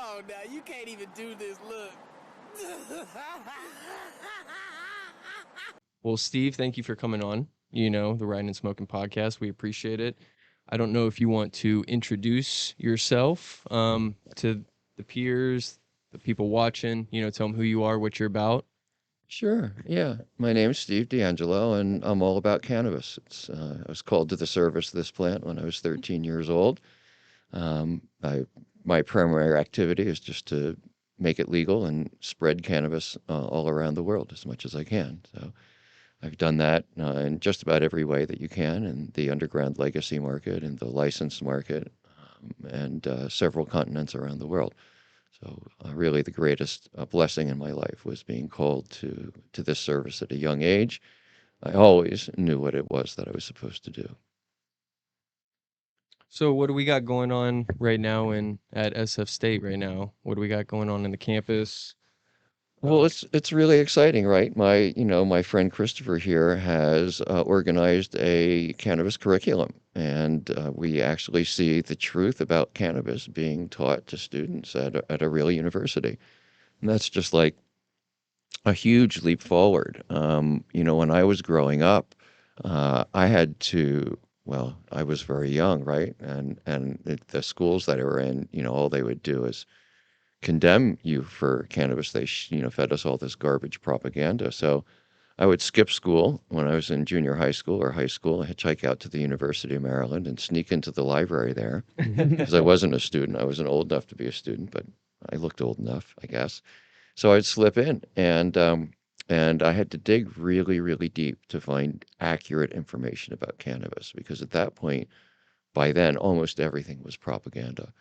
on now. You can't even do this. Look. Well, Steve, thank you for coming on, the Riding and Smoking podcast. We appreciate it. I don't know if you want to introduce yourself to the peers, the people watching, tell them who you are, what you're about. Sure. Yeah. My name's Steve DeAngelo, and I'm all about cannabis. I was called to the service of this plant when I was 13 years old. My primary activity is just to make it legal and spread cannabis all around the world as much as I can. So I've done that in just about every way that you can in the underground legacy market and the licensed market and several continents around the world. So really, the greatest blessing in my life was being called to this service at a young age. I always knew what it was that I was supposed to do. So, what do we got going on right now in at SF State right now? What do we got going on in the campus? Well, it's really exciting, right? My friend Christopher here has organized a cannabis curriculum, and we actually see the truth about cannabis being taught to students at a real university. And that's just like a huge leap forward. When I was growing up, I had to, well, I was very young, right? And the schools that I were in, all they would do is condemn you for cannabis. They, fed us all this garbage propaganda. So I would skip school when I was in junior high school or high school, hitchhike out to the University of Maryland and sneak into the library there because I wasn't a student. I wasn't old enough to be a student, but I looked old enough, I guess. So I'd slip in, and I had to dig really, really deep to find accurate information about cannabis because at that point, by then, almost everything was propaganda.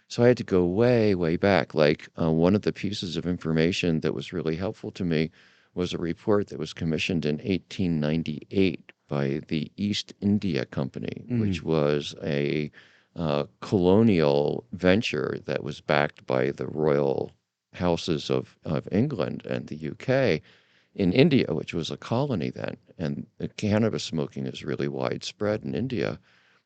So I had to go way, way back. Like one of the pieces of information that was really helpful to me was a report that was commissioned in 1898 by the East India Company, Mm. which was a colonial venture that was backed by the royal houses of England and the UK in India, which was a colony then. And the cannabis smoking is really widespread in India.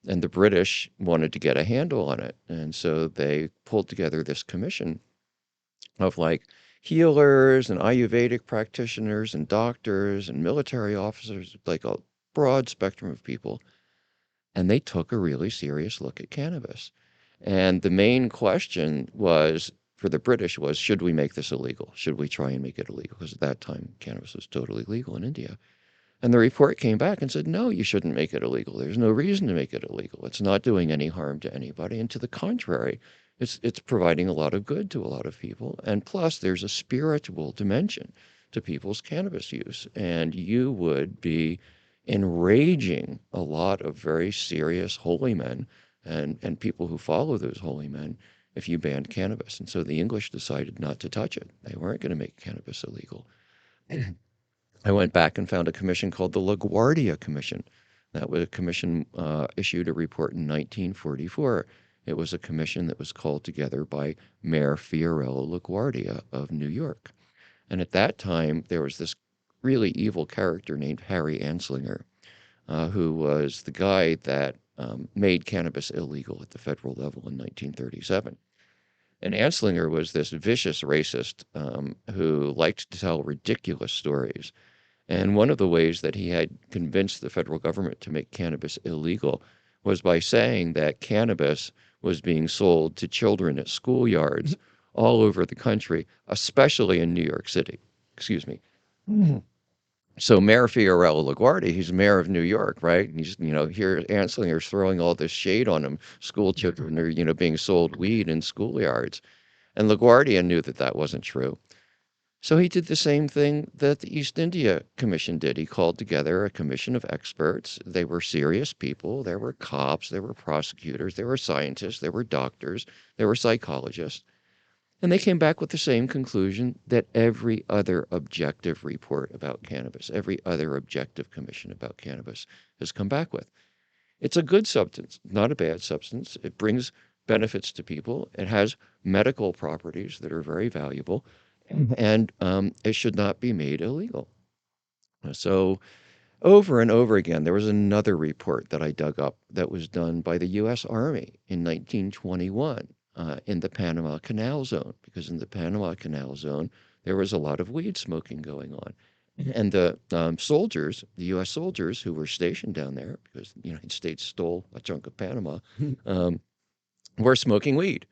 And the British wanted to get a handle on it. And so they pulled together this commission of like healers and Ayurvedic practitioners and doctors and military officers, like a broad spectrum of people. And they took a really serious look at cannabis. And the main question was for the British was, should we make this illegal? Should we try and make it illegal? Because at that time, cannabis was totally legal in India. And the report came back and said, no, you shouldn't make it illegal. There's no reason to make it illegal. It's not doing any harm to anybody. And to the contrary, it's providing a lot of good to a lot of people. And plus, there's a spiritual dimension to people's cannabis use. And you would be enraging a lot of very serious holy men and people who follow those holy men if you banned cannabis. And so the English decided not to touch it. They weren't going to make cannabis illegal. I went back and found a commission called the LaGuardia Commission. That was a commission issued a report in 1944. It was a commission that was called together by Mayor Fiorello LaGuardia of New York. And at that time, there was this really evil character named Harry Anslinger, who was the guy that made cannabis illegal at the federal level in 1937. And Anslinger was this vicious racist who liked to tell ridiculous stories. And one of the ways that he had convinced the federal government to make cannabis illegal was by saying that cannabis was being sold to children at schoolyards all over the country, especially in New York City. Excuse me. So Mayor Fiorello LaGuardia, he's mayor of New York, right? And he's, here Anslinger's throwing all this shade on him. School children are, being sold weed in schoolyards. And LaGuardia knew that that wasn't true. So he did the same thing that the East India Commission did. He called together a commission of experts. They were serious people. There were cops, there were prosecutors, there were scientists, there were doctors, there were psychologists. And they came back with the same conclusion that every other objective report about cannabis, every other objective commission about cannabis has come back with. It's a good substance, not a bad substance. It brings benefits to people. It has medical properties that are very valuable, and it should not be made illegal. So, over and over again, there was another report that I dug up that was done by the U.S. Army in 1921. in the Panama Canal Zone, because in the Panama Canal Zone, there was a lot of weed smoking going on. And the soldiers, the U.S. soldiers who were stationed down there, because the United States stole a chunk of Panama, um, were smoking weed.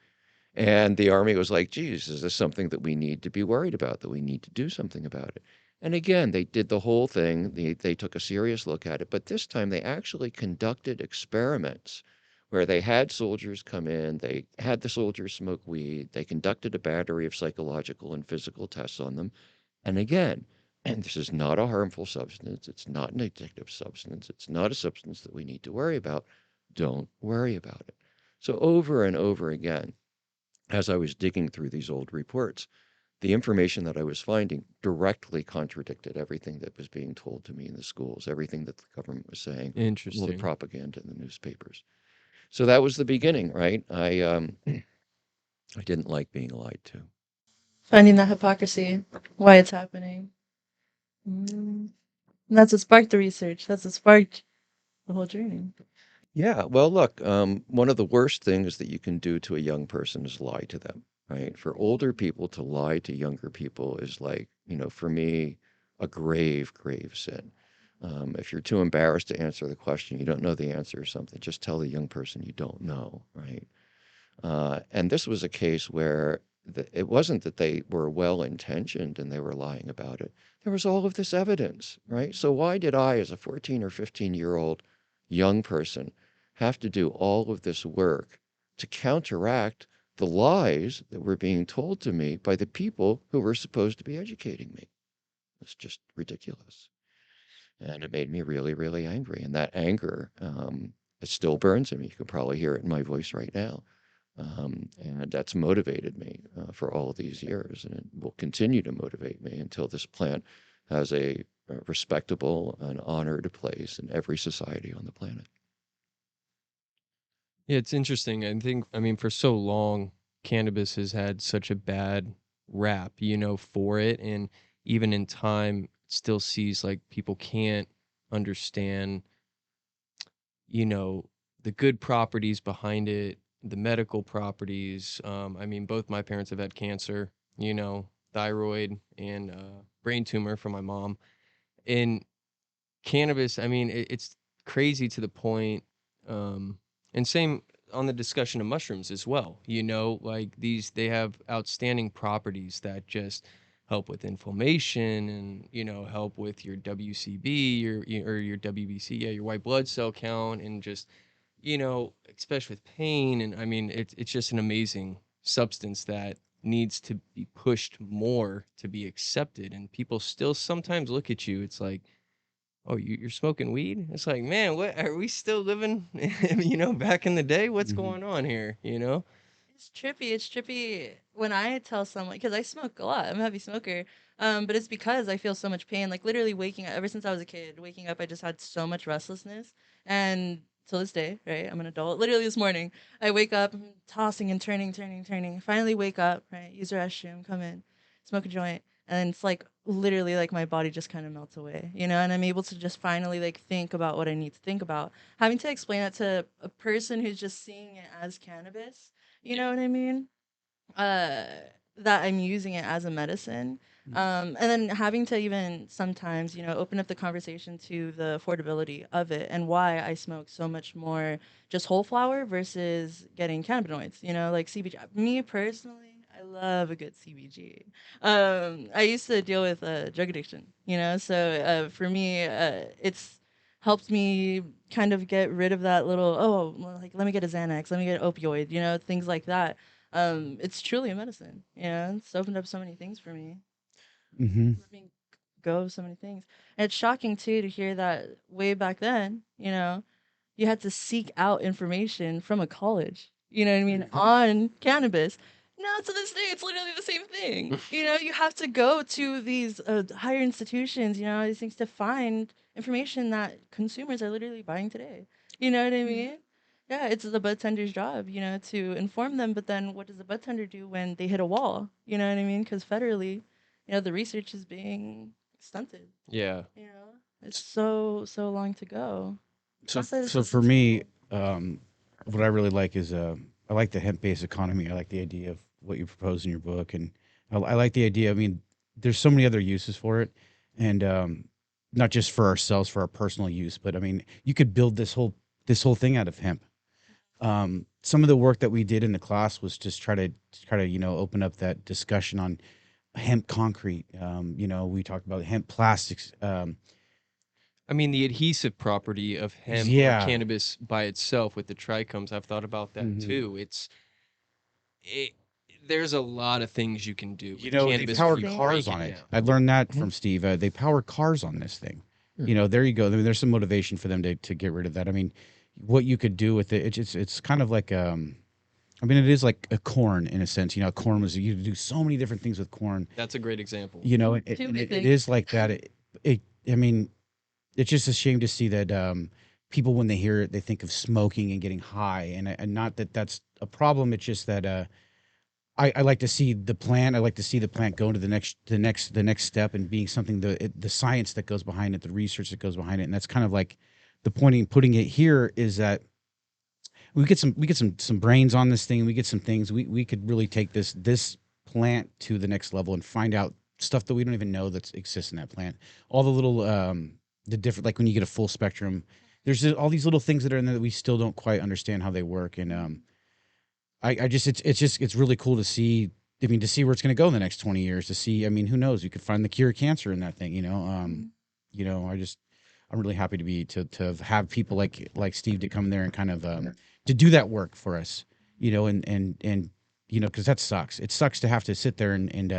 And the army was like, geez, is this something that we need to be worried about, that we need to do something about it? And again, they did the whole thing. They took a serious look at it. But this time they actually conducted experiments where they had soldiers come in, they had the soldiers smoke weed, they conducted a battery of psychological and physical tests on them. And again, and this is not a harmful substance, it's not an addictive substance, it's not a substance that we need to worry about. Don't worry about it. So over and over again, as I was digging through these old reports, the information that I was finding directly contradicted everything that was being told to me in the schools, everything that the government was saying, all the Interesting. propaganda in the newspapers. So that was the beginning, right? I didn't like being lied to. Finding that hypocrisy, why it's happening. Mm. And that's what sparked the research. That's what sparked the whole journey. Yeah, well, look, one of the worst things that you can do to a young person is lie to them, right? For older people to lie to younger people is like, for me, a grave, grave sin. If you're too embarrassed to answer the question, you don't know the answer or something, just tell the young person you don't know, right? And this was a case where it wasn't that they were well intentioned and they were lying about it. There was all of this evidence, right? So why did I, as a 14 or 15-year-old young person, have to do all of this work to counteract the lies that were being told to me by the people who were supposed to be educating me? It's just ridiculous. And it made me really, really angry. And that anger, it still burns in me. You can probably hear it in my voice right now. And that's motivated me for all of these years, and it will continue to motivate me until this plant has a respectable and honored place in every society on the planet. Yeah, it's interesting. I mean, for so long, cannabis has had such a bad rap, for it. And even in time, it still sees like people can't understand, you know, the good properties behind it, the medical properties. I mean, both my parents have had cancer, thyroid and brain tumor from my mom. And cannabis, I mean, it's crazy to the point, and same on the discussion of mushrooms as well. Like they have outstanding properties that just help with inflammation and help with your WCB, or your WBC, yeah, your white blood cell count, and just especially with pain. And I mean, it's just an amazing substance that needs to be pushed more to be accepted. And people still sometimes look at you. It's like, oh, you're smoking weed? It's like, man, what are we still living, back in the day? What's Hmm. going on here? It's trippy. It's trippy when I tell someone, because I smoke a lot. I'm a heavy smoker. But it's because I feel so much pain. Like literally waking up, ever since I was a kid, waking up, I just had so much restlessness. And till this day, right? I'm an adult. Literally this morning, I wake up, I'm tossing and turning, turning, turning. Finally wake up, right? Use the restroom, come in, smoke a joint. And it's like literally like my body just kind of melts away, and I'm able to just finally like think about what I need to think about. Having to explain that to a person who's just seeing it as cannabis, you know what I mean? Uh, that I'm using it as a medicine. And then having to even sometimes, open up the conversation to the affordability of it and why I smoke so much more just whole flower versus getting cannabinoids, like CBG. Me personally, I love a good CBG. I used to deal with drug addiction, so for me, it's helped me kind of get rid of that little, oh, well, like, let me get a Xanax, let me get an opioid, things like that. It's truly a medicine. It's opened up so many things for me. Mm-hmm. Let me go of so many things. And it's shocking too to hear that way back then, you had to seek out information from a college, you know what I mean, on cannabis. Now to this day, it's literally the same thing. You have to go to these higher institutions, these things to find information that consumers are literally buying today. You know what I mean? Yeah, it's the bud tender's job, to inform them. But then what does the bud tender do when they hit a wall? You know what I mean? Because federally, the research is being stunted. Yeah. It's so long to go. So, Process so is for me, slow. what I really like is I like the hemp-based economy. I like the idea of what you propose in your book, and I like the idea. I mean, there's so many other uses for it, and not just for ourselves for our personal use, but I mean, you could build this whole thing out of hemp. Some of the work that we did in the class was just try to open up that discussion on hemp concrete. We talked about hemp plastics. I mean, the adhesive property of hemp or Yeah. cannabis by itself with the trichomes, I've thought about that Mhm. too. It, there's a lot of things you can do They with cannabis when power you cars break on it it. down. I learned that Mhm. from Steve. They power cars on this thing. Hmm. There you go. I mean, there's some motivation for them to get rid of that. I mean, what you could do with it, it's kind of like I mean, it is like a corn in a sense. Corn was you could do so many different things with corn. That's a great example. Too And many it things. is like that. I mean, it's just a shame to see that people when they hear it, they think of smoking and getting high, and not that that's a problem. It's just that I like to see the plant. I like to see the plant go into the next step and being something the science that goes behind it, the research that goes behind it, and that's kind of like the pointing putting it here is that we get some brains on this thing. We get some things we could really take this plant to the next level and find out stuff that we don't even know that exists in that plant. All the little the different like when you get a full spectrum, there's all these little things that are in there that we still don't quite understand how they work. And I just it's really cool to see. I mean, to see where it's going to go in the next 20 years. To see, I mean, who knows? You could find the cure of cancer in that thing. I'm really happy to have people like Steve to come there and kind of to do that work for us. And because that sucks. It sucks to have to sit there and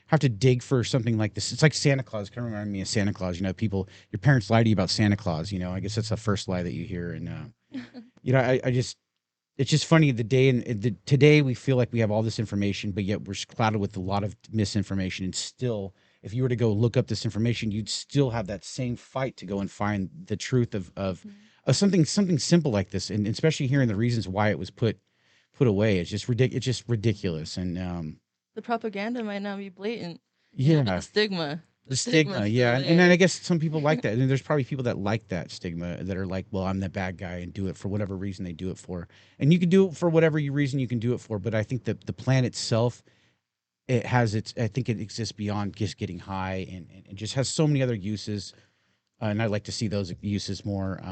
have to dig for something like this. It's like Santa Claus. Kind of remind me of Santa Claus. People, your parents lie to you about Santa Claus. I guess that's the first lie that you hear. And I just it's just funny today we feel like we have all this information, but yet we're clouded with a lot of misinformation. And still, if you were to go look up this information, you'd still have that same fight to go and find the truth of something simple like this. And especially hearing the reasons why it was put away. It's just ridiculous. And The propaganda might not be blatant. yeah, The stigma. the Stigma's stigma, still yeah, and then there. I guess some people like that, and there's probably people that like that stigma that are like, well, I'm the bad guy, and do it for whatever reason they do it for, and you can do it for whatever reason you can do it for. But I think that the plant itself, I think it exists beyond just getting high, and it just has so many other uses, and I'd like to see those uses more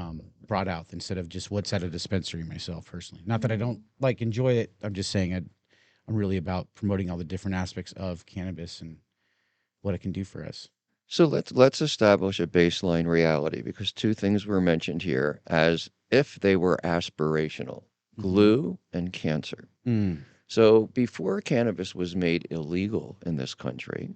brought out instead of just what's at a dispensary myself personally. Not that I don't enjoy it. I'm just saying I'm really about promoting all the different aspects of cannabis and what it can do for us. So let's establish a baseline reality because two things were mentioned here as if they were aspirational: Mm-hmm. glue and cancer. Mm. So before cannabis was made illegal in this country,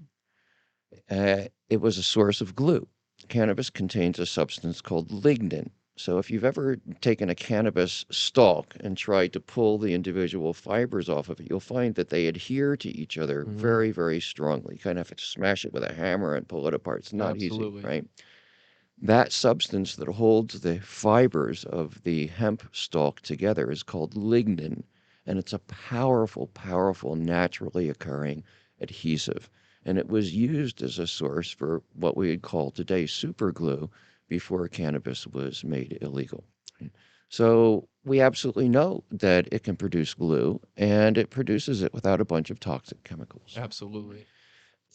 it was a source of glue. Cannabis contains a substance called lignin. So if you've ever taken a cannabis stalk and tried to pull the individual fibers off of it, you'll find that they adhere to each other Mhm. very, very strongly. You kind of have to smash it with a hammer and pull it apart. It's not easy, Absolutely. right? That substance that holds the fibers of the hemp stalk together is called lignin, and it's a powerful, powerful, naturally occurring adhesive. And it was used as a source for what we would call today super glue before cannabis was made illegal. So we absolutely know that it can produce glue, and it produces it without a bunch of toxic chemicals. Absolutely.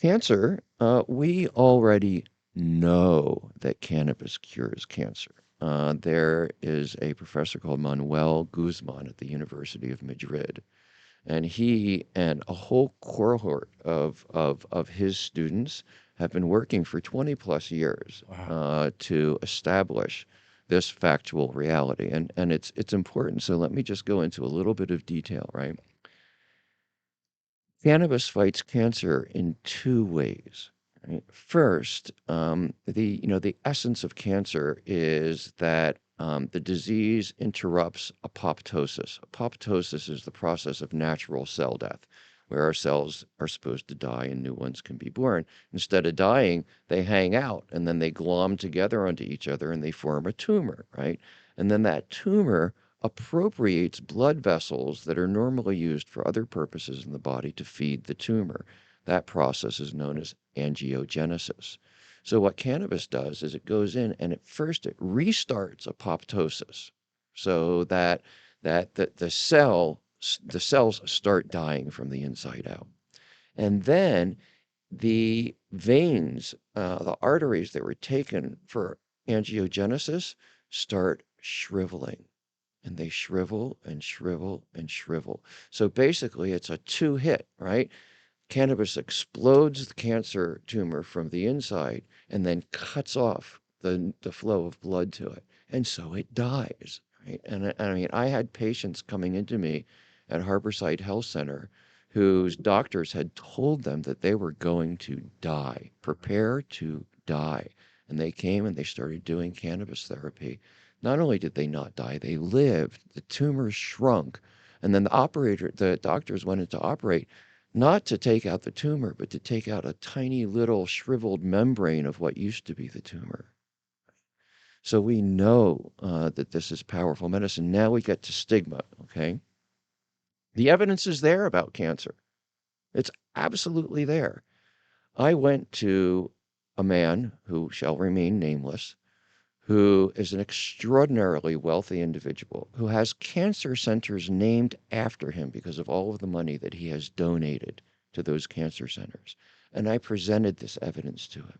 Cancer, we already know that cannabis cures cancer. There is a professor called Manuel Guzman at the University of Madrid, and he and a whole cohort of his students have been working for 20 plus years Wow. to establish this factual reality. And it's important. So let me just go into a little bit of detail, right? Cannabis fights cancer in two ways. Right? First, the essence of cancer is that the disease interrupts apoptosis. Apoptosis is the process of natural cell death, where our cells are supposed to die and new ones can be born. Instead of dying, they hang out and then they glom together onto each other and they form a tumor, right? And then that tumor appropriates blood vessels that are normally used for other purposes in the body to feed the tumor. That process is known as angiogenesis. So what cannabis does is it goes in and at first it restarts apoptosis so that the cell the cells start dying from the inside out. And then the veins, the arteries that were taken for angiogenesis start shriveling. And they shrivel and shrivel and shrivel. So basically, it's a two hit, right? Cannabis explodes the cancer tumor from the inside and then cuts off the flow of blood to it. And so it dies, right? And I mean, I had patients coming into me at Harborside Health Center whose doctors had told them that they were going to die, prepare to die. And they came and they started doing cannabis therapy. Not only did they not die, they lived. The tumors shrunk. And then the doctors went in to operate, not to take out the tumor, but to take out a tiny little shriveled membrane of what used to be the tumor. So we know that this is powerful medicine. Now we get to stigma, okay? The evidence is there about cancer. It's absolutely there. I went to a man who shall remain nameless, who is an extraordinarily wealthy individual, who has cancer centers named after him because of all of the money that he has donated to those cancer centers. And I presented this evidence to him.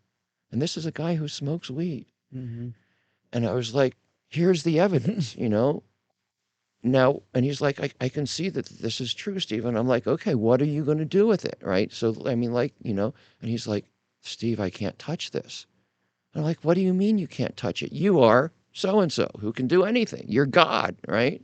And this is a guy who smokes weed. Mm-hmm. And I was like, here's the evidence, you know? Now, and he's like, I can see that this is true, Steve. And I'm like, okay, what are you going to do with it? Right. So, I mean, like, you know, and he's like, Steve, I can't touch this. And I'm like, what do you mean you can't touch it? You are so-and-so who can do anything. You're God, right?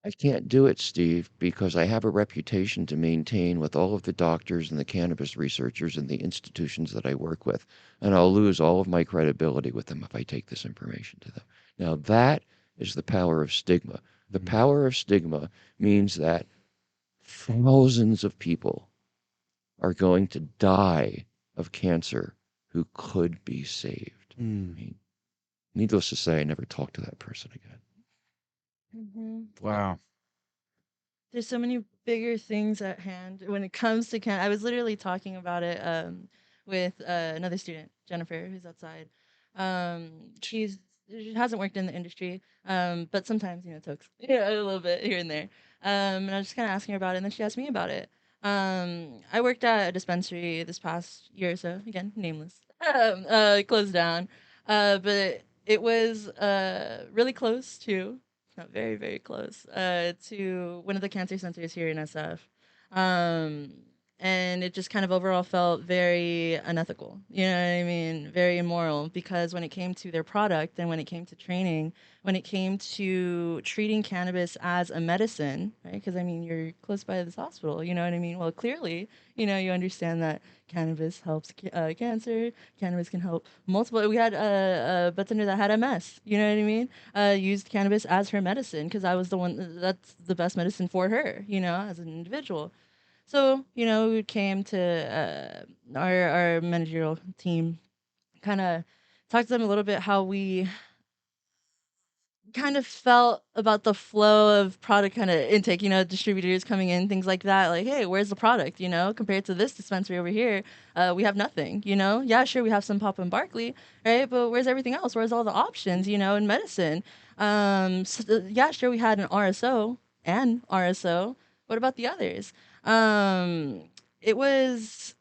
I can't do it, Steve, because I have a reputation to maintain with all of the doctors and the cannabis researchers and the institutions that I work with. And I'll lose all of my credibility with them if I take this information to them. Now, that is the power of stigma. The power of stigma means that thousands of people are going to die of cancer who could be saved. I mean, needless to say, I never talked to that person again. Wow. There's so many bigger things at hand when it comes to I was literally talking about it with another student, Jennifer, who's outside. She hasn't worked in the industry, but sometimes talks a little bit here and there. And I was just kind of asking her about it, and then she asked me about it. I worked at a dispensary this past year or so. Again, nameless. Closed down, but it was really close to, not very, very close, to one of the cancer centers here in SF. Um, and it just kind of overall felt very unethical. You know what I mean? Very immoral, because when it came to their product and when it came to training, when it came to treating cannabis as a medicine, right? Because I mean, you're close by this hospital, you know what I mean? Well, clearly, you understand that cannabis helps cancer. Cannabis can help multiple. We had a bartender that had MS. You know what I mean? Used cannabis as her medicine because I was the one that's the best medicine for her. As an individual. So we came to our managerial team, kind of talked to them a little bit how we kind of felt about the flow of product kind of intake, distributors coming in, things like that. Like, hey, where's the product, compared to this dispensary over here? We have nothing, Yeah, sure, we have some Pop and Barkley, right? But where's everything else? Where's all the options, in medicine? Yeah, sure, we had an RSO and RSO. What about the others? It was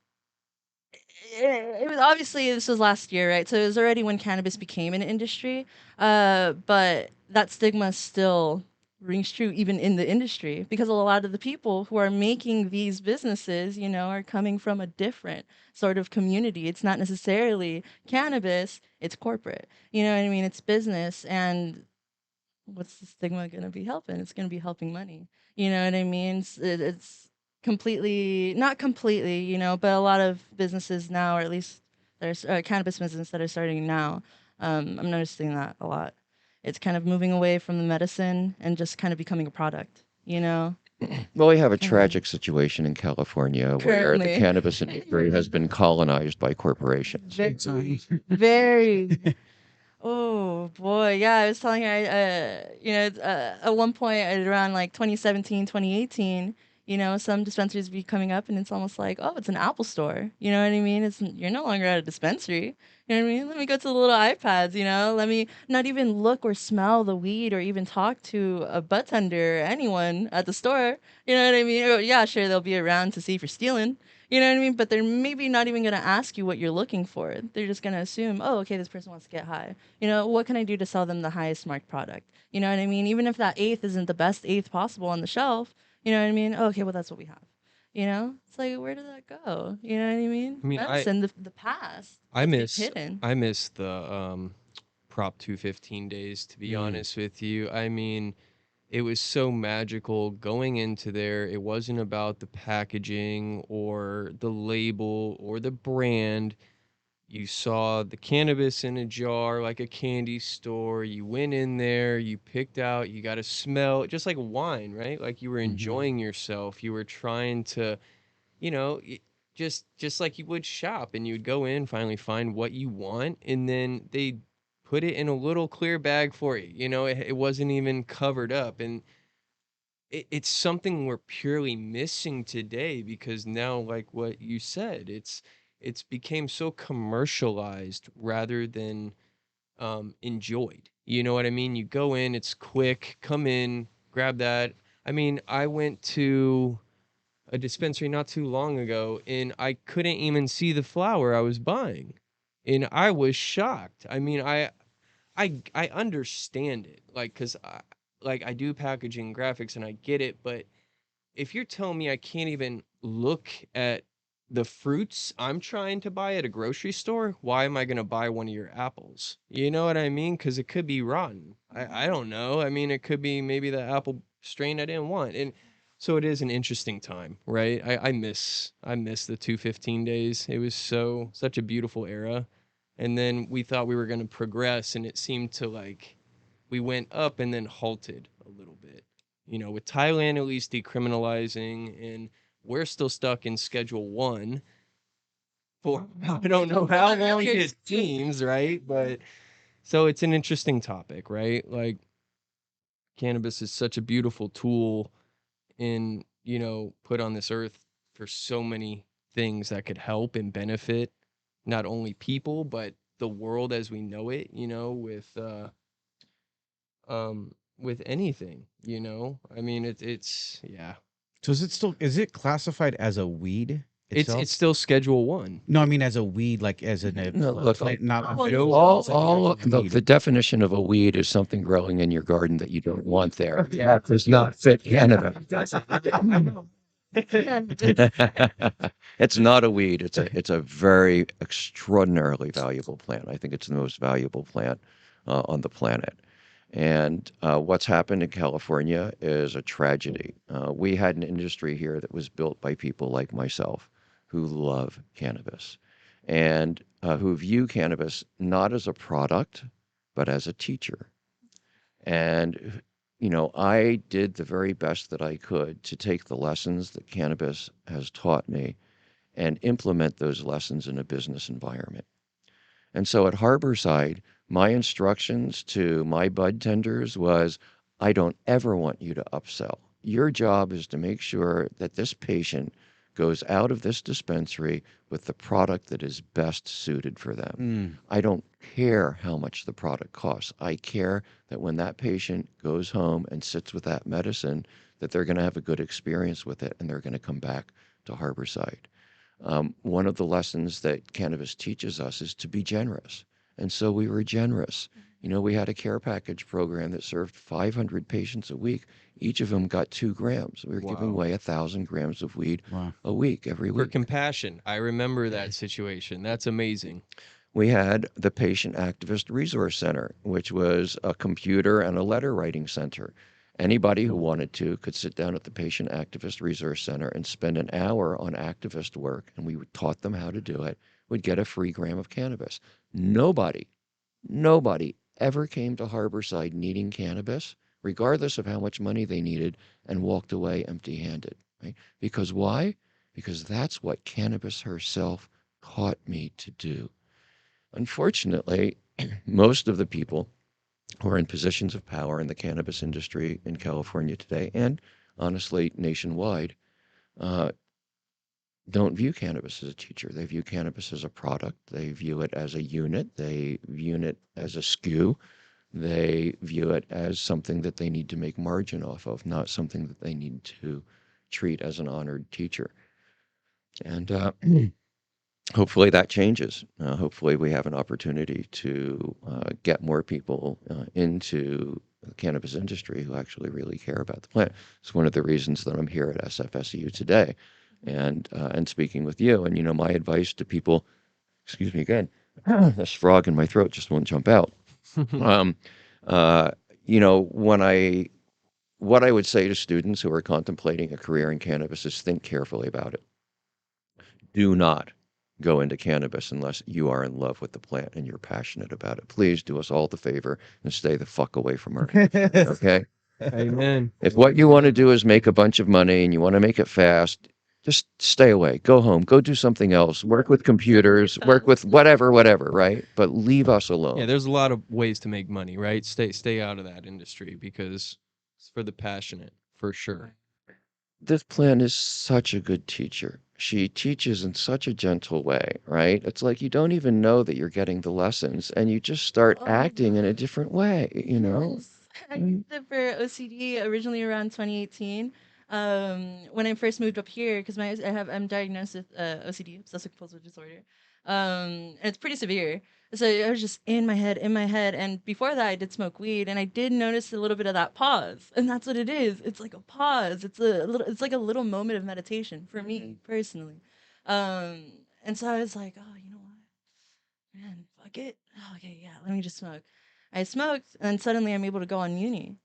it was obviously, this was last year, right? So it was already when cannabis became an industry, but that stigma still rings true even in the industry, because a lot of the people who are making these businesses, are coming from a different sort of community. It's not necessarily cannabis, it's corporate. You know what I mean? It's business, and what's the stigma going to be helping? It's going to be helping money. You know what I mean? It's completely, not completely, but a lot of businesses now, or at least there's cannabis business that are starting now. I'm noticing that a lot. It's kind of moving away from the medicine and just kind of becoming a product, Well, we have a Kinda. tragic situation in California where the Currently. cannabis industry has been colonized by corporations. Very. Oh boy, yeah, I was telling her, at one point, around like 2017, 2018, You know, some dispensaries be coming up and it's almost like, oh, it's an Apple store. You know what I mean? You're no longer at a dispensary. You know what I mean? Let me go to the little iPads, you know? Let me not even look or smell the weed or even talk to a butt tender or anyone at the store. You know what I mean? Or, yeah, sure, they'll be around to see if you're stealing. You know what I mean? But they're maybe not even going to ask you what you're looking for. They're just going to assume, oh, okay, this person wants to get high. You know, what can I do to sell them the highest marked product? You know what I mean? Even if that eighth isn't the best eighth possible on the shelf, you know what I mean? Oh, okay, well, that's what we have. You know, it's like, where did that go? You know what I mean? I mean, Medicine, the past, I it's miss hidden. I miss the Prop 215 days, to be Mm. honest with you. I mean, it was so magical going into there. It wasn't about the packaging or the label or the brand. You saw the cannabis in a jar like a candy store. You went in there, you picked out, you got to smell, just like wine, right? Like you were Mhm. enjoying yourself. You were trying to, you know, just like you would shop, and you would go in, finally find what you want, and then they put it in a little clear bag for you. You know, it wasn't even covered up, and it's something we're purely missing today, because now, like what you said, it's became so commercialized rather than enjoyed. You know what I mean? You go in, it's quick, come in, grab that. I mean, I went to a dispensary not too long ago, and I couldn't even see the flower I was buying, and I was shocked. I mean, I understand it, like, cause I do packaging graphics and I get it, but if you're telling me I can't even look at the fruits I'm trying to buy at a grocery store, why am I going to buy one of your apples? You know what I mean? Because it could be rotten. I don't know. I mean, it could be maybe the apple strain I didn't want. And so it is an interesting time, right? I miss the 215 days. It was such a beautiful era. And then we thought we were going to progress, and it seemed to, like, we went up and then halted a little bit. You know, with Thailand at least decriminalizing, and we're still stuck in Schedule 1 for I don't know how long it seems, right? But so it's an interesting topic, right? Like, cannabis is such a beautiful tool in, put on this earth for so many things that could help and benefit not only people but the world as we know it, with anything, I mean, it's yeah. So is it classified as a weed itself? It's still Schedule 1. No, I mean as a weed, like as in a No, look, plant, not Well, no, look, the definition of a weed is something growing in your garden that you don't want there. Yeah, it does not fit Canada. It's not a weed. It's a very extraordinarily valuable plant. I think it's the most valuable plant on the planet. And what's happened in California is a tragedy. We had an industry here that was built by people like myself who love cannabis and who view cannabis not as a product, but as a teacher. And, I did the very best that I could to take the lessons that cannabis has taught me and implement those lessons in a business environment. And so at Harborside, my instructions to my bud tenders was, I don't ever want you to upsell. Your job is to make sure that this patient goes out of this dispensary with the product that is best suited for them. Mm. I don't care how much the product costs. I care that when that patient goes home and sits with that medicine, that they're going to have a good experience with it and they're going to come back to Harborside. One of the lessons that cannabis teaches us is to be generous. And so we were generous. We had a care package program that served 500 patients a week. Each of them got 2 grams. We were giving Wow. away 1,000 grams of weed Wow. a week, every For week. compassion. I remember that situation. That's amazing. We had the Patient Activist Resource Center, which was a computer and a letter writing center. Anybody who wanted to could sit down at the Patient Activist Resource Center and spend an hour on activist work, and we taught them how to do it, would get a free gram of cannabis. Nobody ever came to Harborside needing cannabis, regardless of how much money they needed, and walked away empty-handed. Right? Because why? Because that's what cannabis herself taught me to do. Unfortunately, most of the people who are in positions of power in the cannabis industry in California today, and honestly nationwide, uh, don't view cannabis as a teacher. They view cannabis as a product. They view it as a unit. They view it as a SKU. They view it as something that they need to make margin off of, not something that they need to treat as an honored teacher. And hopefully that changes. Hopefully we have an opportunity to get more people into the cannabis industry who actually really care about the plant. It's one of the reasons that I'm here at SFSU today and speaking with you. And, my advice to people, excuse me again, this frog in my throat just won't jump out. Um, uh, what I would say to students who are contemplating a career in cannabis is think carefully about it. Do not go into cannabis unless you are in love with the plant and you're passionate about it. Please do us all the favor and stay the fuck away from our industry, okay? Amen. If what you want to do is make a bunch of money and you want to make it fast, just stay away. Go home. Go do something else. Work with computers. Work with whatever, right? But leave us alone. Yeah, there's a lot of ways to make money, right? Stay out of that industry because it's for the passionate, for sure. This plant is such a good teacher. She teaches in such a gentle way, right? It's like you don't even know that you're getting the lessons and you just start acting in a different way, Yes. I used it for OCD originally around 2018. When I first moved up here, because I'm diagnosed with OCD, obsessive compulsive disorder. And it's pretty severe. So I was just in my head, and before that, I did smoke weed, and I did notice a little bit of that pause, and that's what it is. It's like a pause. It's like a little moment of meditation for me personally. And so I was like, oh, you know what? Man, fuck it. Oh, okay, yeah, let me just smoke. I smoked, and suddenly I'm able to go on uni.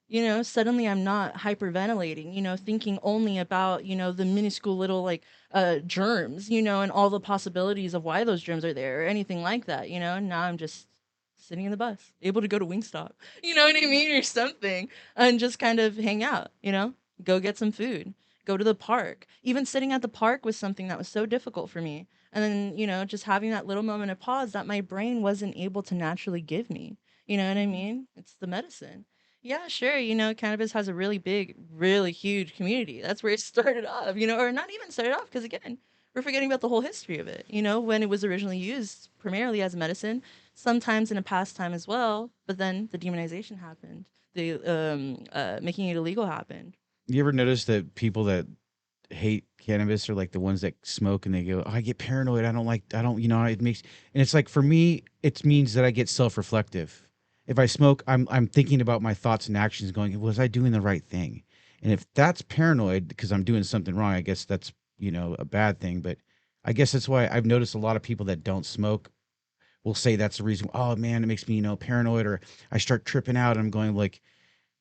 Suddenly I'm not hyperventilating, thinking only about, the minuscule little like germs, and all the possibilities of why those germs are there or anything like that, and now I'm just sitting in the bus, able to go to Wingstop, you know what I mean, or something, and just kind of hang out, go get some food, go to the park. Even sitting at the park was something that was so difficult for me. And then, just having that little moment of pause that my brain wasn't able to naturally give me. You know what I mean? It's the medicine. Yeah, sure. Cannabis has a really big, really huge community. That's where it started off, or not even started off, because again, we're forgetting about the whole history of it, when it was originally used primarily as medicine, sometimes in a pastime as well, but then the demonization happened. The making it illegal happened. You ever notice that people that hate cannabis are like the ones that smoke and they go, oh, I get paranoid. I don't, it makes, and it's like, for me, it means that I get self-reflective. If I smoke, I'm thinking about my thoughts and actions going, was I doing the right thing? And if that's paranoid because I'm doing something wrong, I guess that's, a bad thing. But I guess that's why I've noticed a lot of people that don't smoke will say that's the reason. Oh man, it makes me, paranoid, or I start tripping out. And I'm going like,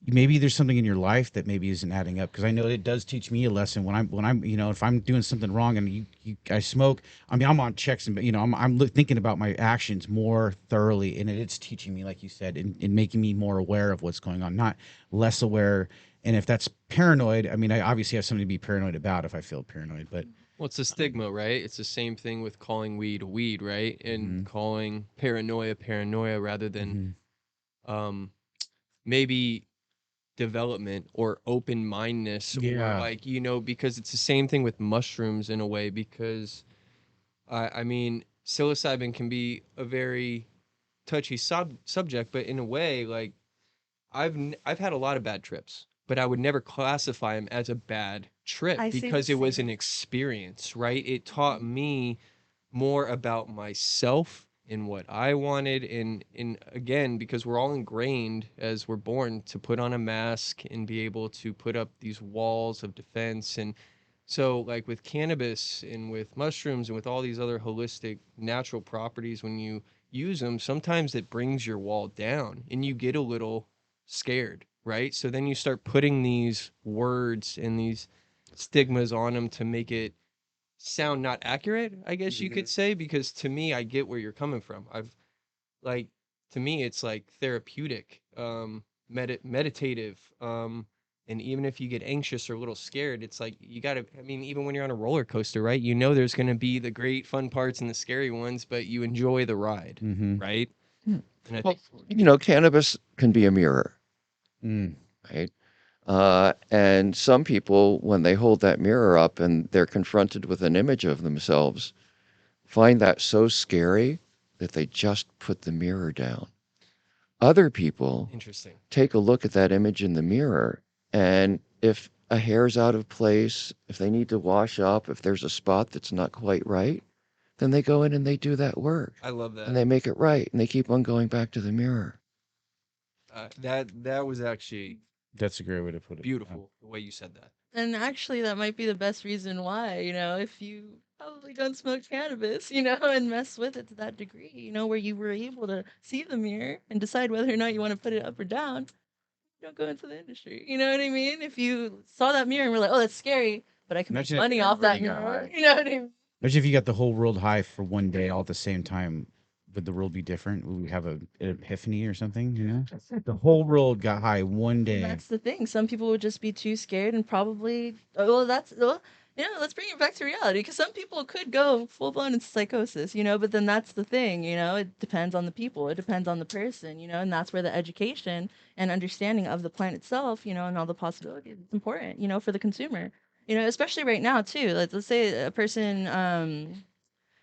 maybe there's something in your life that maybe isn't adding up, because I know it does teach me a lesson when I'm if I'm doing something wrong and I smoke. I mean, I'm on checks and I'm thinking about my actions more thoroughly, and it's teaching me, like you said, and making me more aware of what's going on, not less aware. And if that's paranoid, I mean, I obviously have something to be paranoid about if I feel paranoid, but Well, it's a stigma, right? It's the same thing with calling weed weed, right? And Mhm. calling paranoia rather than um maybe development or open mindedness, or Yeah. like, because it's the same thing with mushrooms in a way, because I mean, psilocybin can be a very touchy subject, but in a way, like, I've had a lot of bad trips, but I would never classify them as a bad trip I say the because it was same. an experience, right? It taught me more about myself and what I wanted, and again, because we're all ingrained as we're born to put on a mask and be able to put up these walls of defense. And so, like with cannabis and with mushrooms and with all these other holistic natural properties, when you use them, sometimes it brings your wall down and you get a little scared, right? So then you start putting these words and these stigmas on them to make it sound not accurate, I guess you could say, because to me, I get where you're coming from. Like, to me, it's like therapeutic, meditative, and even if you get anxious or a little scared, it's like you gotta, I mean, even when you're on a roller coaster, right? There's gonna be the great fun parts and the scary ones, but you enjoy the ride, Mm-hmm. right? Hmm. And I Well, think cannabis can be a mirror, Mm. right? And some people, when they hold that mirror up and they're confronted with an image of themselves, find that so scary that they just put the mirror down. Other people Interesting. take a look at that image in the mirror, and if a hair's out of place, if they need to wash up, if there's a spot that's not quite right, then they go in and they do that work I love and that. they make it right and they keep on going back to the mirror. That was actually That's a great way to put it. beautiful the way you said that. And actually, that might be the best reason why, if you probably don't smoke cannabis, and mess with it to that degree, where you were able to see the mirror and decide whether or not you want to put it up or down, you don't go into the industry. You know what I mean? If you saw that mirror and were like, oh, that's scary, but I can make Imagine if money off that everybody got mirror. high. You know what I mean? Imagine if you got the whole world high for one day all at the same time. Would the world be different? Would we have an epiphany or something? The whole world got high one And day. that's the thing. Some people would just be too scared and probably, let's bring it back to reality because some people could go full blown into psychosis, but then that's the thing, it depends on the people, it depends on the person, and that's where the education and understanding of the plant itself, and all the possibilities is important, for the consumer, especially right now too. Let's say a person,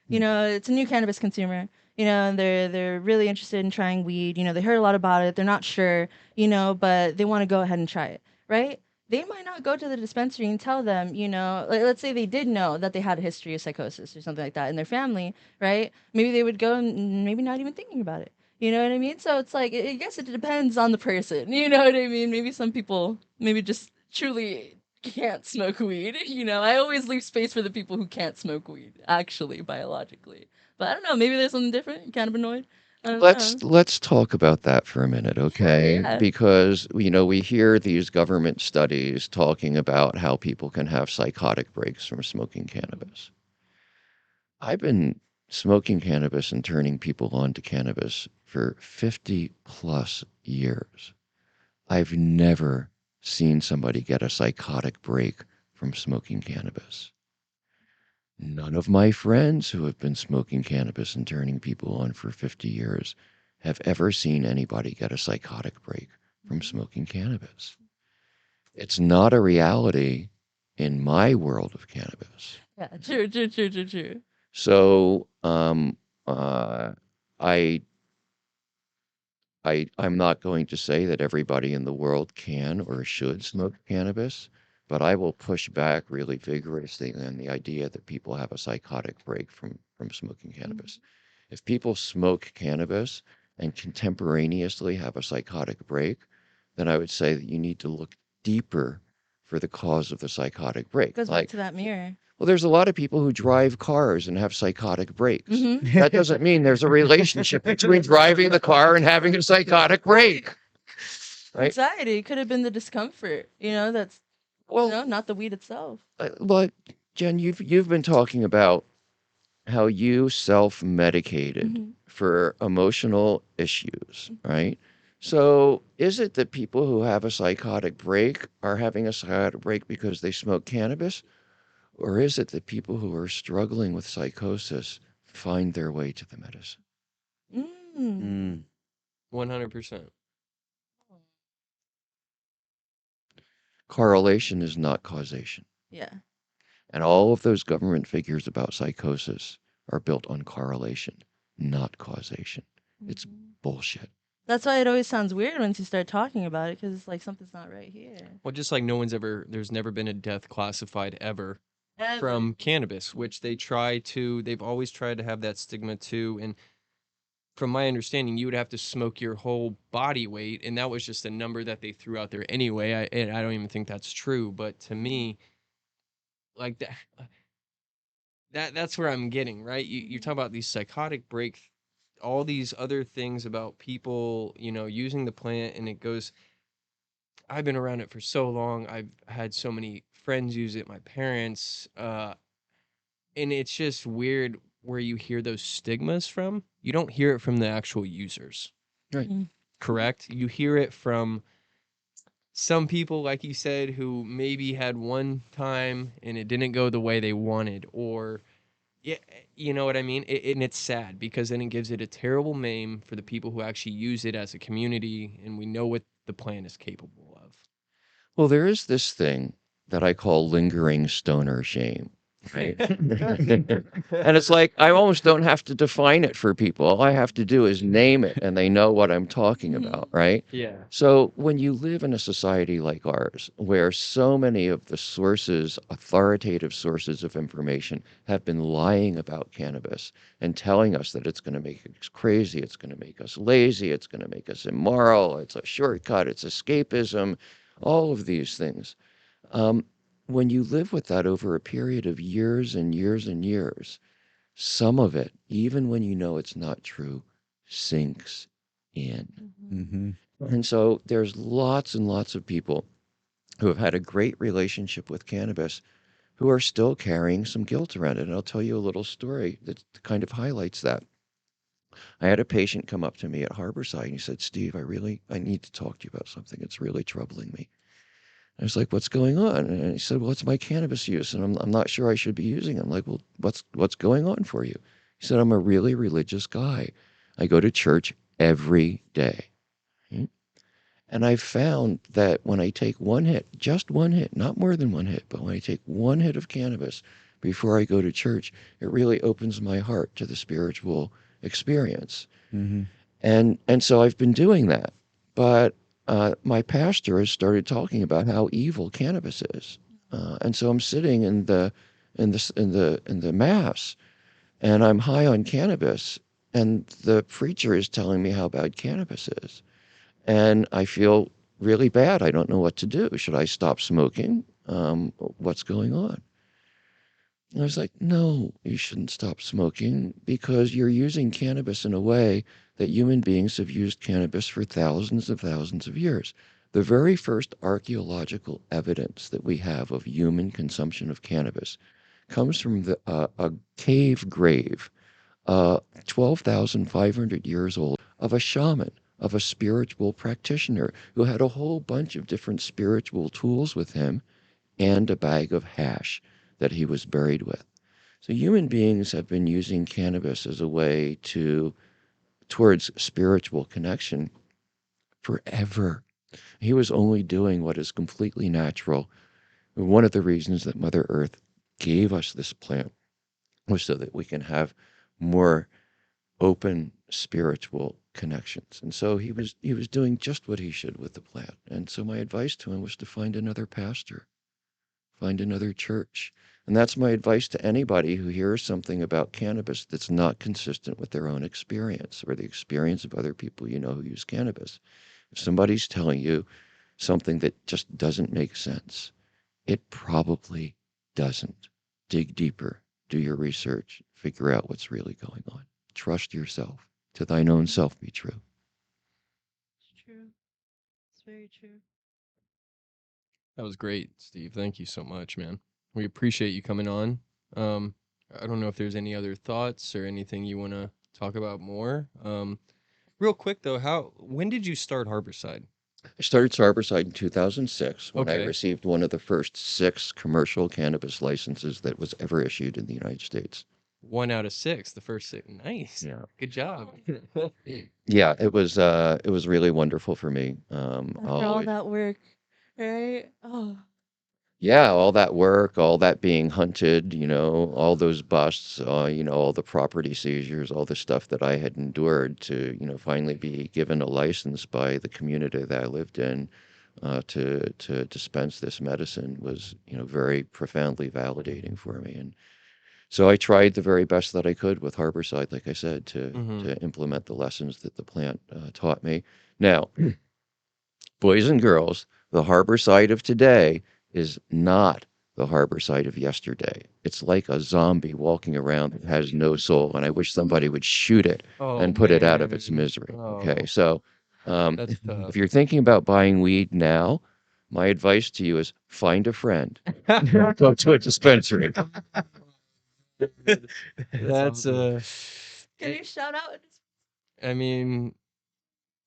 it's a new cannabis consumer, and they're really interested in trying weed. They heard a lot about it. They're not sure, but they want to go ahead and try it, right? They might not go to the dispensary and tell them, let's say they did know that they had a history of psychosis or something like that in their family, right? Maybe they would go and maybe not even thinking about it. You know what I mean? So it's like, I guess it depends on the person. You know what I mean? Maybe some people maybe just truly can't smoke weed. I always leave space for the people who can't smoke weed, actually, biologically. But I don't know, maybe there's something different, cannabinoid. I don't know. Let's talk about that for a minute, okay? Yeah. Because we hear these government studies talking about how people can have psychotic breaks from smoking cannabis. I've been smoking cannabis and turning people on to cannabis for 50 plus years. I've never seen somebody get a psychotic break from smoking cannabis. None of my friends who have been smoking cannabis and turning people on for 50 years have ever seen anybody get a psychotic break from smoking cannabis. It's not a reality in my world of cannabis. Yeah, true. So uh, I I'm not going to say that everybody in the world can or should smoke cannabis, but I will push back really vigorously on the idea that people have a psychotic break from smoking cannabis. If people smoke cannabis and contemporaneously have a psychotic break, then I would say that you need to look deeper for the cause of the psychotic break. Goes back Like, to that mirror. well, there's a lot of people who drive cars and have psychotic breaks. Mhm. That doesn't mean there's a relationship between driving the car and having a psychotic break. Right? Anxiety could have been the discomfort, that's Well, not the weed itself. but Jen, you've been talking about how you self-medicated Mhm. for emotional issues, right? So is it that people who have a psychotic break are having a psychotic break because they smoke cannabis? Or is it that people who are struggling with psychosis find their way to the medicine? Mm. 100%. Correlation is not causation. Yeah. And all of those government figures about psychosis are built on correlation, not causation. It's Mhm. bullshit. That's why it always sounds weird once you start talking about it, because it's like something's not right here. Well, just like there's never been a death classified ever Ever. from cannabis, which they've always tried to have that stigma too. And from my understanding, you would have to smoke your whole body weight, and that was just a number that they threw out there anyway. And I don't even think that's true, but to me, like that's where I'm getting, right? You talk about these psychotic break, all these other things about people, using the plant, and it goes. I've been around it for so long. I've had so many friends use it, my parents, and it's just weird where you hear those stigmas from. You don't hear it from the actual users, Right. Mm. correct? You hear it from some people, like you said, who maybe had one time and it didn't go the way they wanted, or yeah, you know what I mean? And it's sad because then it gives it a terrible name for the people who actually use it as a community, and we know what the plant is capable of. Well, there is this thing that I call lingering stoner shame, right? And it's like I almost don't have to define it for people. All I have to do is name it and they know what I'm talking about, right? Yeah. So when you live in a society like ours, where so many of the sources, authoritative sources of information, have been lying about cannabis and telling us that it's going to make us crazy, it's going to make us lazy, it's going to make us immoral, it's a shortcut, it's escapism, all of these things. Um, when you live with that over a period of years and years and years, some of it, even when you know it's not true, sinks in. Mm-hmm. And so there's lots and lots of people who have had a great relationship with cannabis who are still carrying some guilt around it. And I'll tell you a little story that kind of highlights that. I had a patient come up to me at Harborside and he said, Steve, I need to talk to you about something. It's really troubling me. I was like, what's going on? And he said, well, it's my cannabis use, and I'm not sure I should be using it. I'm like, well, what's going on for you? He said, I'm a really religious guy. I go to church every day. Mm. And I found that when I take one hit, just one hit, not more than one hit, but when I take one hit of cannabis before I go to church, it really opens my heart to the spiritual experience. Mm-hmm. And so I've been doing that. But my pastor has started talking about how evil cannabis is. And so I'm sitting in the mass and I'm high on cannabis and the preacher is telling me how bad cannabis is. And I feel really bad. I don't know what to do. Should I stop smoking? What's going on? I was like, no, you shouldn't stop smoking because you're using cannabis in a way that human beings have used cannabis for thousands of years. The very first archaeological evidence that we have of human consumption of cannabis comes from a cave grave, 12,500 years old, of a shaman, of a spiritual practitioner who had a whole bunch of different spiritual tools with him and a bag of hash that he was buried with. So human beings have been using cannabis as a way towards spiritual connection forever. He was only doing what is completely natural. One of the reasons that Mother Earth gave us this plant was so that we can have more open spiritual connections. And so he was doing just what he should with the plant. And so my advice to him was to find another pastor, find another church. And that's my advice to anybody who hears something about cannabis that's not consistent with their own experience or the experience of other people you know who use cannabis. If somebody's telling you something that just doesn't make sense, it probably doesn't. Dig deeper, do your research, figure out what's really going on. Trust yourself. To thine own self be true. It's true. It's very true. That was great, Steve. Thank you so much, man. We appreciate you coming on. Um, I don't know if there's any other thoughts or anything you want to talk about more. Real quick though, when did you start Harborside? I started Harborside in 2006 when I Okay. received one of the first 6 commercial cannabis licenses that was ever issued in the United States. 1 out of 6, the first 6. Nice. Yeah. Good job. Yeah, it was really wonderful for me. After all that work, right? Oh, Yeah, all that work, all that being hunted, all those busts, all the property seizures, all the stuff that I had endured to, finally be given a license by the community that I lived in to dispense this medicine was, very profoundly validating for me. And so I tried the very best that I could with Harborside, like I said, to Mhm. to implement the lessons that the plant taught me. Now, boys and girls, the Harborside of today is not the Harborside of yesterday. It's like a zombie walking around that has no soul, and I wish somebody would shoot it Oh, and put it out of its man. misery. Okay, Oh, so that's tough. if you're thinking about buying weed now, my advice to you is find a friend. Go to a dispensary. That's can you shout out? I mean,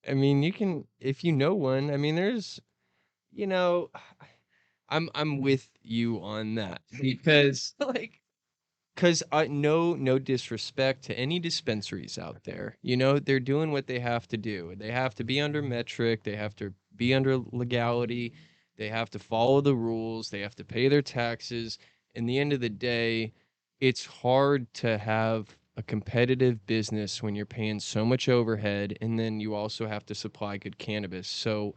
you can if you know one. I mean, there's, you know, I'm with you on that because Like, no disrespect to any dispensaries out there. They're doing what they have to do. They have to be under metric. They have to be under legality. They have to follow the rules. They have to pay their taxes. In the end of the day, it's hard to have a competitive business when you're paying so much overhead, and then you also have to supply good cannabis. So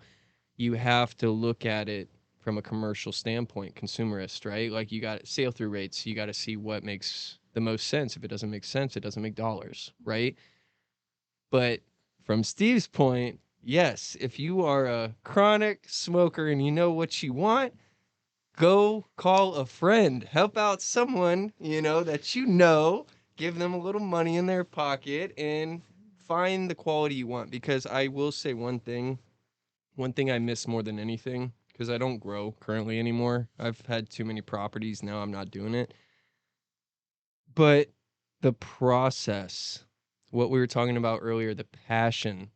you have to look at it from a commercial standpoint, consumerist, right? Like you got sale through rates. You got to see what makes the most sense. If it doesn't make sense, it doesn't make dollars, right? But from Steve's point, yes, if you are a chronic smoker and you know what you want, go call a friend, help out someone, that give them a little money in their pocket and find the quality you want. Because I will say one thing I miss more than anything, because I don't grow currently anymore. I've had too many properties. Now I'm not doing it. But the process, what we were talking about earlier, the passion,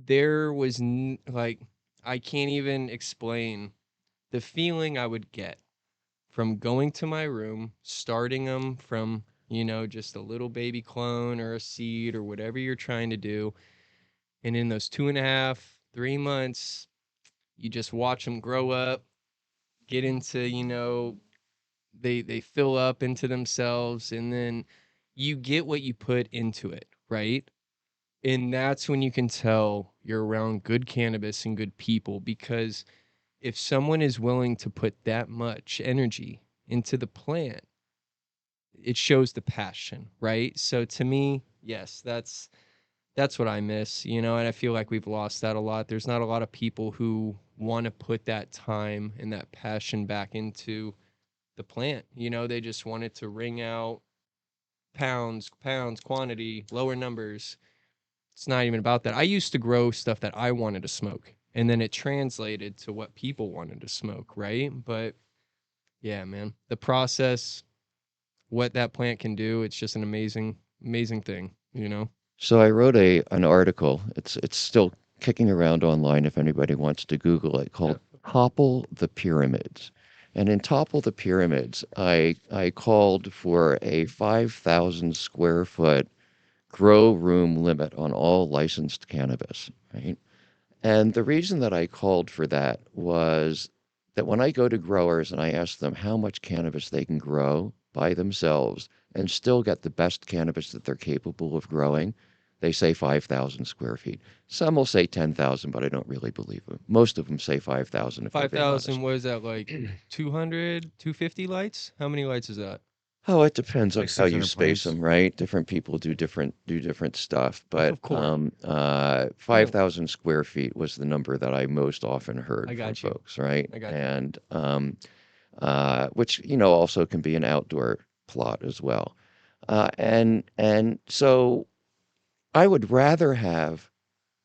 there was like, I can't even explain the feeling I would get from going to my room, starting them from, just a little baby clone or a seed or whatever you're trying to do. And in those 2.5, 3 months, you just watch them grow up, get into, they fill up into themselves, and then you get what you put into it, right? And that's when you can tell you're around good cannabis and good people, because if someone is willing to put that much energy into the plant, it shows the passion, right? So to me, yes, that's what I miss, and I feel like we've lost that a lot. There's not a lot of people who want to put that time and that passion back into the plant. They just want it to ring out pounds, quantity, lower numbers. It's not even about that. I used to grow stuff that I wanted to smoke, and then it translated to what people wanted to smoke, right? But yeah, man, the process, what that plant can do, it's just an amazing, amazing thing. So I wrote an article. It's still kicking around online if anybody wants to Google it, called Topple the Pyramids. And in Topple the Pyramids, I called for a 5,000 square foot grow room limit on all licensed cannabis, right? And the reason that I called for that was that when I go to growers and I ask them how much cannabis they can grow by themselves and still get the best cannabis that they're capable of growing, they say 5,000 square feet. Some will say 10,000, but I don't really believe them. Most of them say 5,000 if I'm being honest. 5,000, was that like 200, 250 lights? How many lights is that? Oh, it depends on Like how you 600 space plants. them, right? Different people do different stuff, but Of course. 5,000 square feet was the number that I most often heard I from got you. folks, right? I got you. And which also can be an outdoor plot as well. And so I would rather have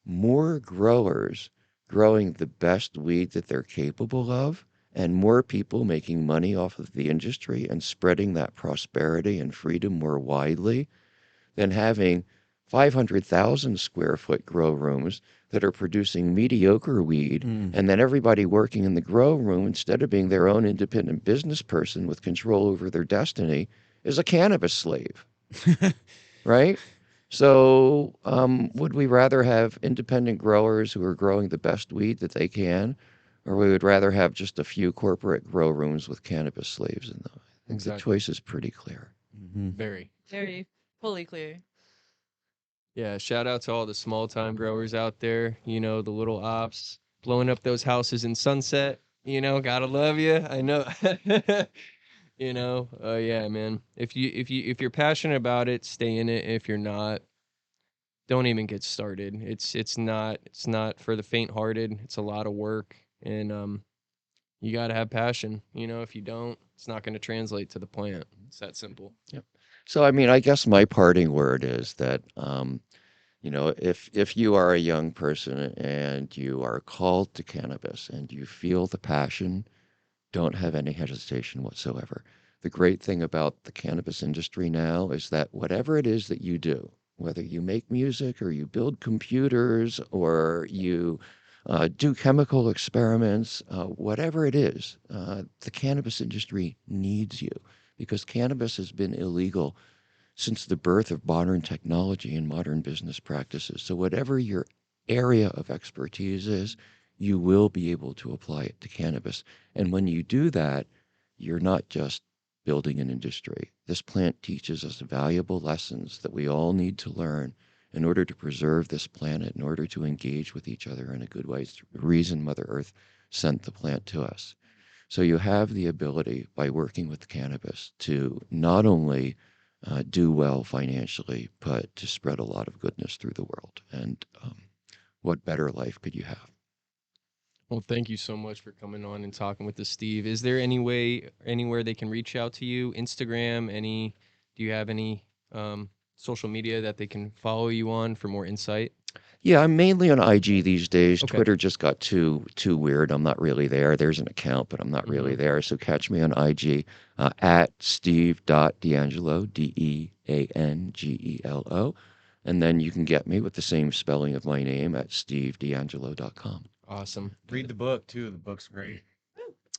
more growers growing the best weed that they're capable of, and more people making money off of the industry and spreading that prosperity and freedom more widely, than having 500,000 square foot grow rooms that are producing mediocre weed, and then everybody working in the grow room, instead of being their own independent business person with control over their destiny, is a cannabis slave, right? So, would we rather have independent growers who are growing the best weed that they can, or we would rather have just a few corporate grow rooms with cannabis slaves in them? I think the Exactly. choice is pretty clear. Very. Very fully clear. Yeah, shout out to all the small time growers out there, the little ops blowing up those houses in Sunset, gotta love you. I know. Yeah, man. If you're passionate about it, stay in it. If you're not, don't even get started. It's not for the faint-hearted. It's a lot of work, and you got to have passion. If you don't, it's not going to translate to the plant. It's that simple. Yep. So, I mean, I guess my parting word is that, if you are a young person and you are called to cannabis and you feel the passion, don't have any hesitation whatsoever. The great thing about the cannabis industry now is that whatever it is that you do, whether you make music or you build computers or you do chemical experiments, whatever it is, the cannabis industry needs you, because cannabis has been illegal since the birth of modern technology and modern business practices. So whatever your area of expertise is, you will be able to apply it to cannabis. And when you do that, you're not just building an industry. This plant teaches us valuable lessons that we all need to learn in order to preserve this planet, in order to engage with each other in a good way. It's the reason Mother Earth sent the plant to us. So you have the ability, by working with cannabis, to not only do well financially, but to spread a lot of goodness through the world. And what better life could you have? Well, thank you so much for coming on and talking with us, Steve. Is there any way, anywhere they can reach out to you? Instagram? Do you have any social media that they can follow you on for more insight? Yeah, I'm mainly on IG these days. Okay. Twitter just got too weird. I'm not really there. There's an account, but I'm not really there. So catch me on IG at steve.deangelo, DeAngelo. And then you can get me with the same spelling of my name at stevedeangelo.com. Awesome. Read the book too. The book's great.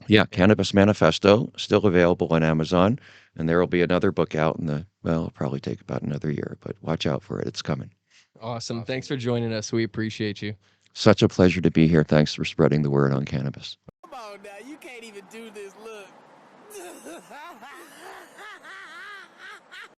Yeah, Cannabis Manifesto, still available on Amazon. And there will be another book out it'll probably take about another year, but watch out for it. It's coming. Awesome. Thanks for joining us. We appreciate you. Such a pleasure to be here. Thanks for spreading the word on cannabis. Come on now, you can't even do this. Look.